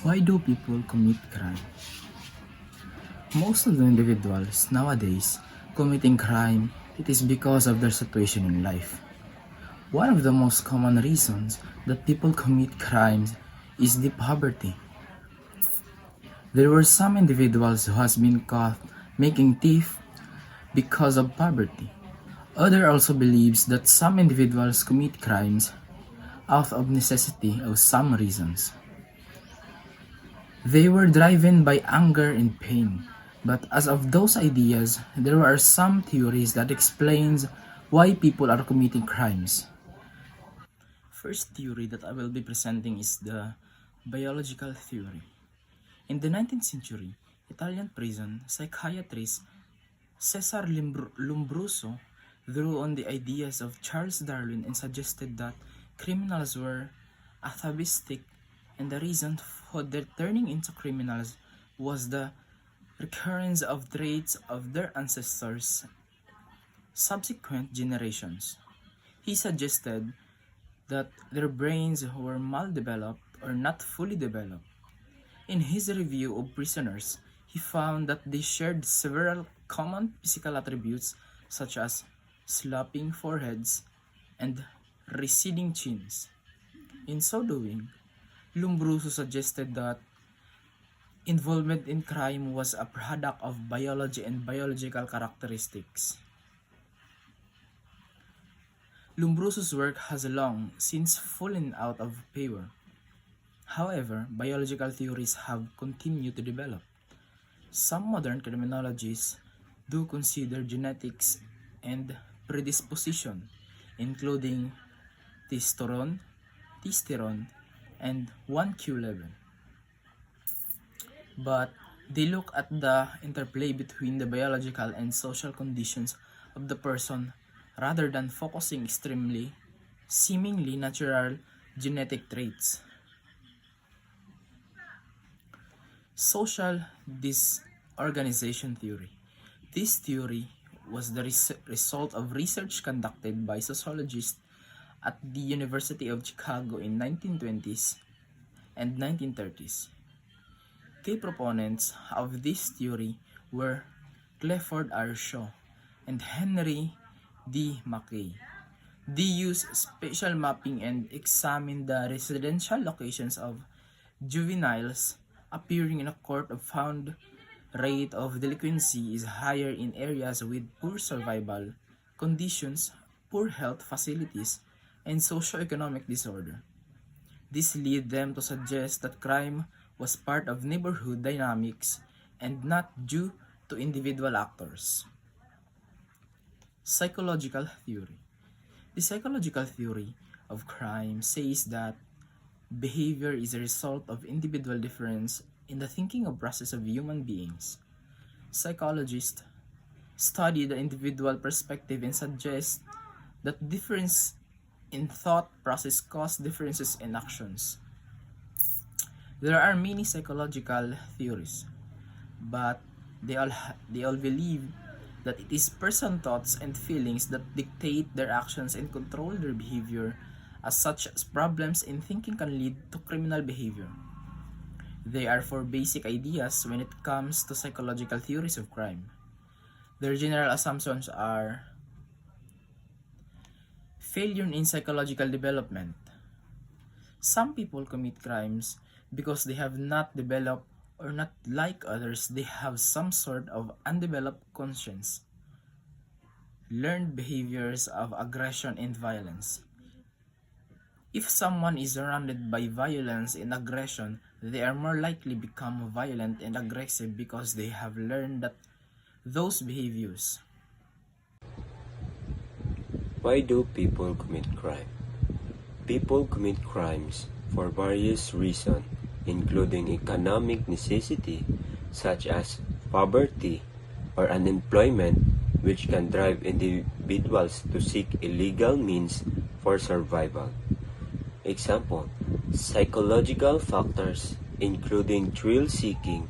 Why do people commit crime? Most of the individuals nowadays committing crime, it is because of their situation in life. One of the most common reasons that people commit crimes is the poverty. There were some individuals who has been caught making thief because of poverty. Other also believes that some individuals commit crimes out of necessity or some reasons. They were driven by anger and pain. But as of those ideas, there are some theories that explains why people are committing crimes. First theory that I will be presenting is the biological theory. In the 19th century, Italian prison psychiatrist Cesar Lombroso drew on the ideas of Charles Darwin and suggested that criminals were atavistic, and the reason for their turning into criminals was the recurrence of traits of their ancestors' subsequent generations. He suggested that their brains were maldeveloped or not fully developed. In his review of prisoners, he found that they shared several common physical attributes such as sloping foreheads and receding chins. In so doing, Lombroso suggested that involvement in crime was a product of biology and biological characteristics. Lombroso's work has long since fallen out of favor. However, biological theories have continued to develop. Some modern criminologists do consider genetics and predisposition, including testosterone, and 1Q11. But they look at the interplay between the biological and social conditions of the person rather than focusing extremely, seemingly natural genetic traits. Social disorganization theory. This theory was the result of research conducted by sociologists at the University of Chicago in 1920s and 1930s. Key proponents of this theory were Clifford R. Shaw and Henry D. Mackay. They used spatial mapping and examined the residential locations of juveniles appearing in a court and found rate of delinquency is higher in areas with poor survival conditions, poor health facilities, and socioeconomic disorder. This led them to suggest that crime was part of neighborhood dynamics and not due to individual actors. Psychological theory. The psychological theory of crime says that behavior is a result of individual difference in the thinking of process of human beings. Psychologists study the individual perspective and suggest that difference in thought process cause differences in actions. There are many psychological theories, but they all believe that it is person thoughts and feelings that dictate their actions and control their behavior. As such, problems in thinking can lead to criminal behavior. They are four basic ideas when it comes to psychological theories of crime. Their general assumptions are failure in psychological development. Some people commit crimes because they have not developed or not like others, they have some sort of undeveloped conscience, learned behaviors of aggression and violence. If someone is surrounded by violence and aggression, they are more likely become violent and aggressive because they have learned that those behaviors. Why do people commit crime? People commit crimes for various reasons, including economic necessity, such as poverty or unemployment, which can drive individuals to seek illegal means for survival. Example, psychological factors, including thrill-seeking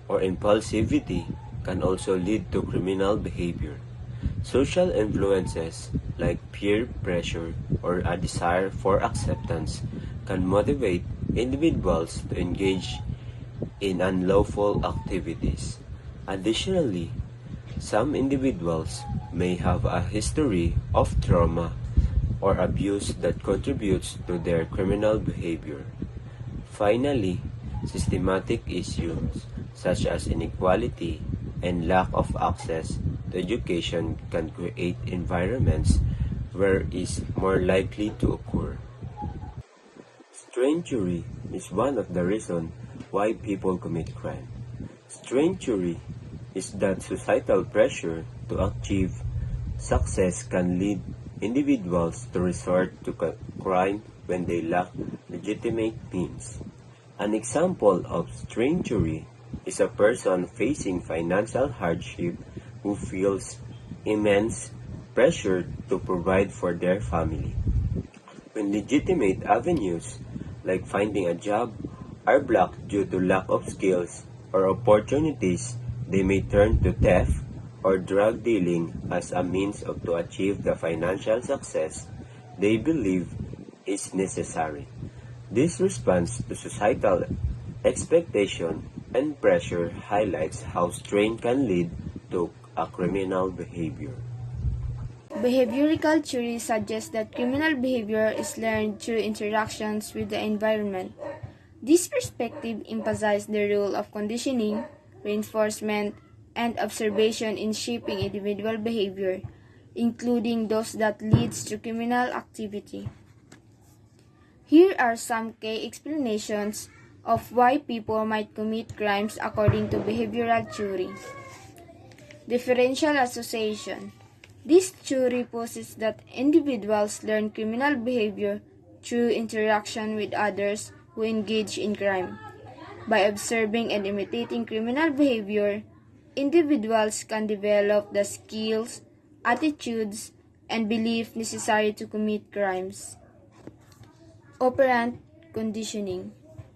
or impulsivity, can also lead to criminal behavior. Social influences like peer pressure or a desire for acceptance can motivate individuals to engage in unlawful activities. Additionally, some individuals may have a history of trauma or abuse that contributes to their criminal behavior. Finally, systematic issues such as inequality and lack of access to education can create environments where it is more likely to occur. Strangery is one of the reasons why people commit crime. Strangery is that societal pressure to achieve success can lead individuals to resort to crime when they lack legitimate means. An example of strangery is a person facing financial hardship who feels immense pressure to provide for their family. When legitimate avenues like finding a job are blocked due to lack of skills or opportunities, they may turn to theft or drug dealing as a means to achieve the financial success they believe is necessary. This response to societal expectation and pressure highlights how strain can lead to a criminal behavior. Behavioral theory suggests that criminal behavior is learned through interactions with the environment. This perspective emphasizes the role of conditioning, reinforcement, and observation in shaping individual behavior, including those that leads to criminal activity. Here are some key explanations of why people might commit crimes according to behavioral theory. Differential association. This theory posits that individuals learn criminal behavior through interaction with others who engage in crime. By observing and imitating criminal behavior, individuals can develop the skills, attitudes, and beliefs necessary to commit crimes. Operant conditioning.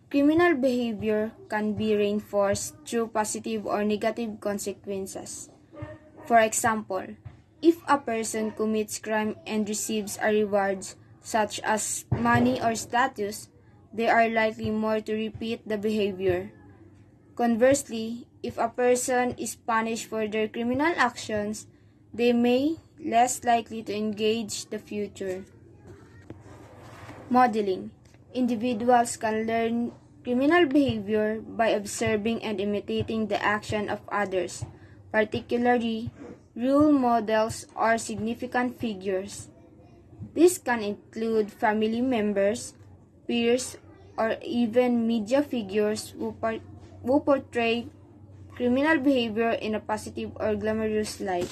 Criminal behavior can be reinforced through positive or negative consequences. For example, if a person commits crime and receives a reward such as money or status, they are likely more to repeat the behavior. Conversely, if a person is punished for their criminal actions, they may less likely to engage the future. Modeling. Individuals can learn criminal behavior by observing and imitating the action of others, particularly role models or significant figures. This can include family members, peers, or even media figures who portray criminal behavior in a positive or glamorous light.